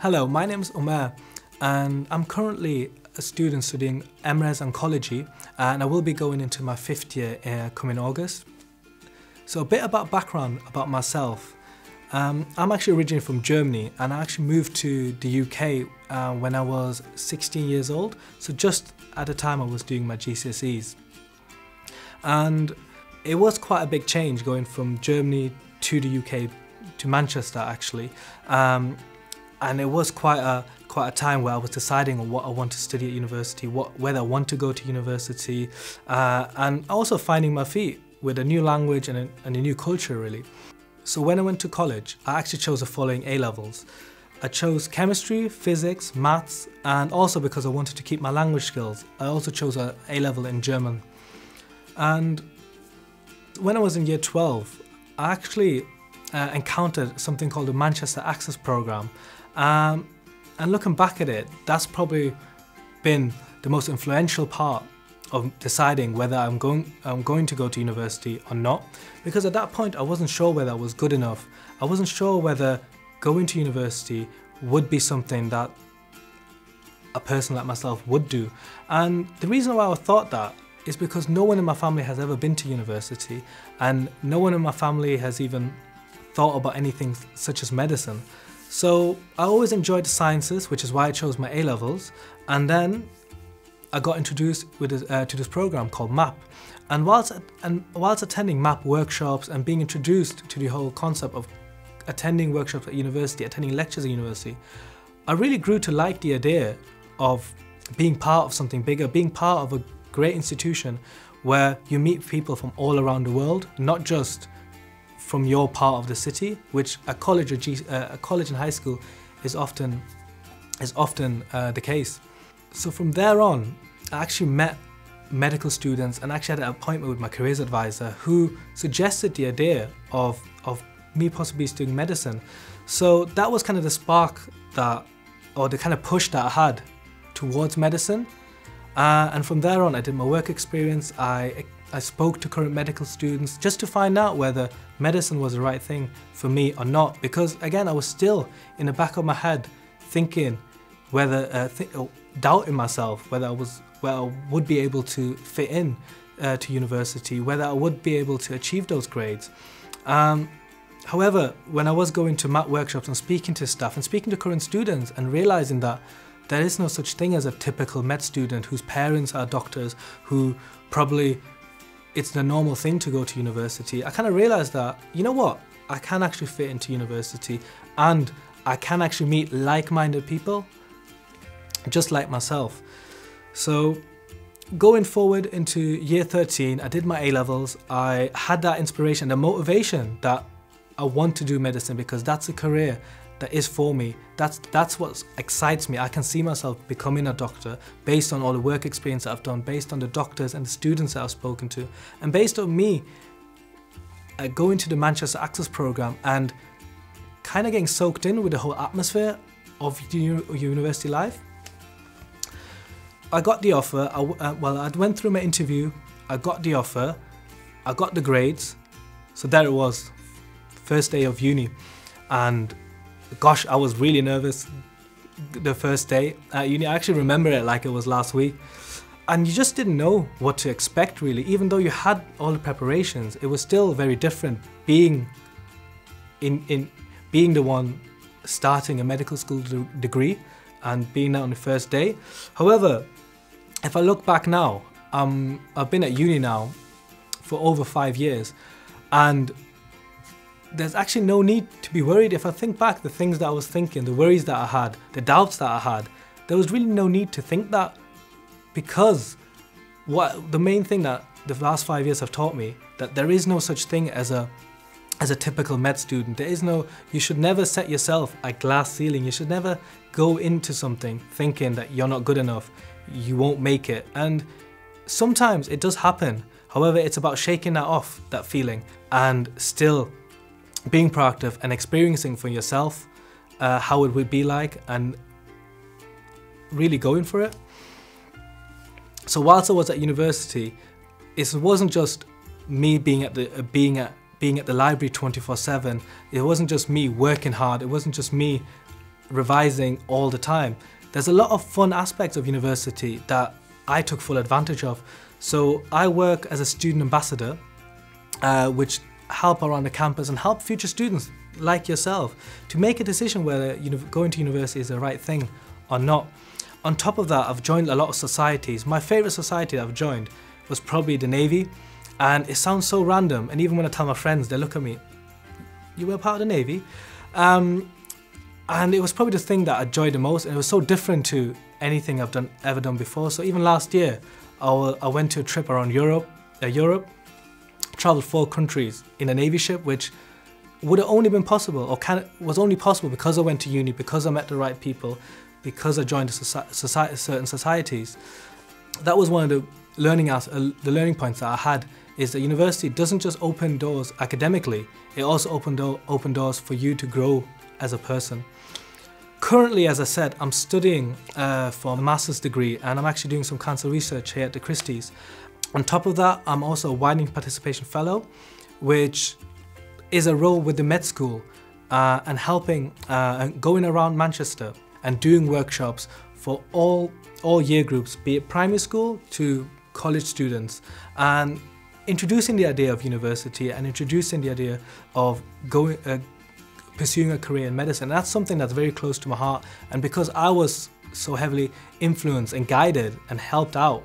Hello, my name is Umair and I'm currently a student studying MRes Oncology and I will be going into my 5th year coming August. So a bit about background about myself. I'm actually originally from Germany and I actually moved to the UK when I was 16 years old, so just at the time I was doing my GCSEs. And it was quite a big change going from Germany to the UK, to Manchester actually. And it was quite a time where I was deciding on what I want to study at university, whether I want to go to university, and also finding my feet with a new language and a new culture really. So when I went to college, I actually chose the following A-levels. I chose chemistry, physics, maths, and also because I wanted to keep my language skills, I also chose an A-level in German. And when I was in year 12, I actually encountered something called the Manchester Access Programme. And looking back at it, that's probably been the most influential part of deciding whether I'm going to go to university or not. Because at that point I wasn't sure whether I was good enough. I wasn't sure whether going to university would be something that a person like myself would do. And the reason why I thought that is because no one in my family has ever been to university and no one in my family has even thought about anything such as medicine. So I always enjoyed the sciences, which is why I chose my A-levels, and then I got introduced to this program called MAP. And whilst attending MAP workshops and being introduced to the whole concept of attending workshops at university, attending lectures at university, I really grew to like the idea of being part of something bigger, being part of a great institution where you meet people from all around the world, not just from your part of the city, which a college and high school is often the case. So from there on, I actually met medical students and actually had an appointment with my careers advisor who suggested the idea of me possibly studying medicine. So that was kind of the spark or the kind of push that I had towards medicine. And from there on, I did my work experience. I spoke to current medical students just to find out whether medicine was the right thing for me or not. Because again, I was still in the back of my head thinking whether, doubting myself, whether I would be able to fit in to university, whether I would be able to achieve those grades. However, when I was going to MAT workshops and speaking to staff and speaking to current students and realizing that there is no such thing as a typical med student whose parents are doctors, who probably it's the normal thing to go to university, I kind of realized that, you know what, I can actually fit into university and I can actually meet like-minded people, just like myself. So going forward into year 13, I did my A-levels. I had that inspiration, the motivation that I want to do medicine because that's a career that is for me. That's what excites me. I can see myself becoming a doctor based on all the work experience that I've done, based on the doctors and the students that I've spoken to, and based on me going to the Manchester Access Programme and kind of getting soaked in with the whole atmosphere of university life. I got the offer. I went through my interview, I got the offer, I got the grades, so there it was, first day of uni. And gosh, I was really nervous the first day at uni. I actually remember it like it was last week. And you just didn't know what to expect really. Even though you had all the preparations, it was still very different being the one starting a medical school degree and being that on the first day. However, if I look back now, I've been at uni now for over 5 years, and there's actually no need to be worried. If I think back, the things that I was thinking, the worries that I had, the doubts that I had, there was really no need to think that, because the main thing that the last 5 years have taught me, that there is no such thing as a typical med student. There is no, you should never set yourself a glass ceiling. You should never go into something thinking that you're not good enough, you won't make it. And sometimes it does happen. However, it's about shaking that off, that feeling, and still being proactive and experiencing for yourself how it would be like and really going for it. So whilst I was at university, it wasn't just me being at the library 24/7. It wasn't just me working hard. It wasn't just me revising all the time. There's a lot of fun aspects of university that I took full advantage of. So I work as a student ambassador, which help around the campus and help future students like yourself to make a decision whether going to university is the right thing or not. On top of that, I've joined a lot of societies. My favourite society that I've joined was probably the Navy, and it sounds so random, and even when I tell my friends, they look at me, you were part of the Navy? And it was probably the thing that I enjoyed the most, and it was so different to anything I've ever done before. So even last year, I went to a trip around Europe, travelled 4 countries in a Navy ship, which would have only been possible, or was only possible because I went to uni, because I met the right people, because I joined certain societies. That was one of the learning points that I had, is that university doesn't just open doors academically, it also open doors for you to grow as a person. Currently, as I said, I'm studying for a master's degree, and I'm actually doing some cancer research here at the Christie's. On top of that, I'm also a widening participation fellow, which is a role with the med school and helping and going around Manchester and doing workshops for all year groups, be it primary school to college students, and introducing the idea of university and introducing the idea of pursuing a career in medicine. And that's something that's very close to my heart, and because I was so heavily influenced and guided and helped out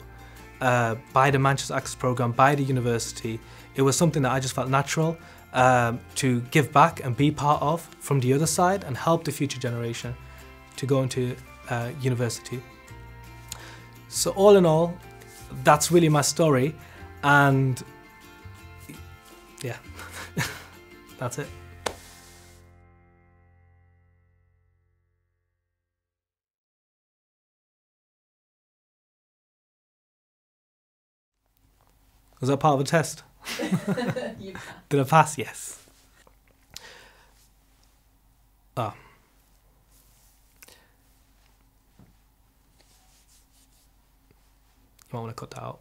by the Manchester Access Programme, by the university, it was something that I just felt natural to give back and be part of from the other side and help the future generation to go into university. So all in all, that's really my story, and yeah, that's it. Was that part of a test? You passed. Did I pass? Yes. Oh. You might want to cut that out.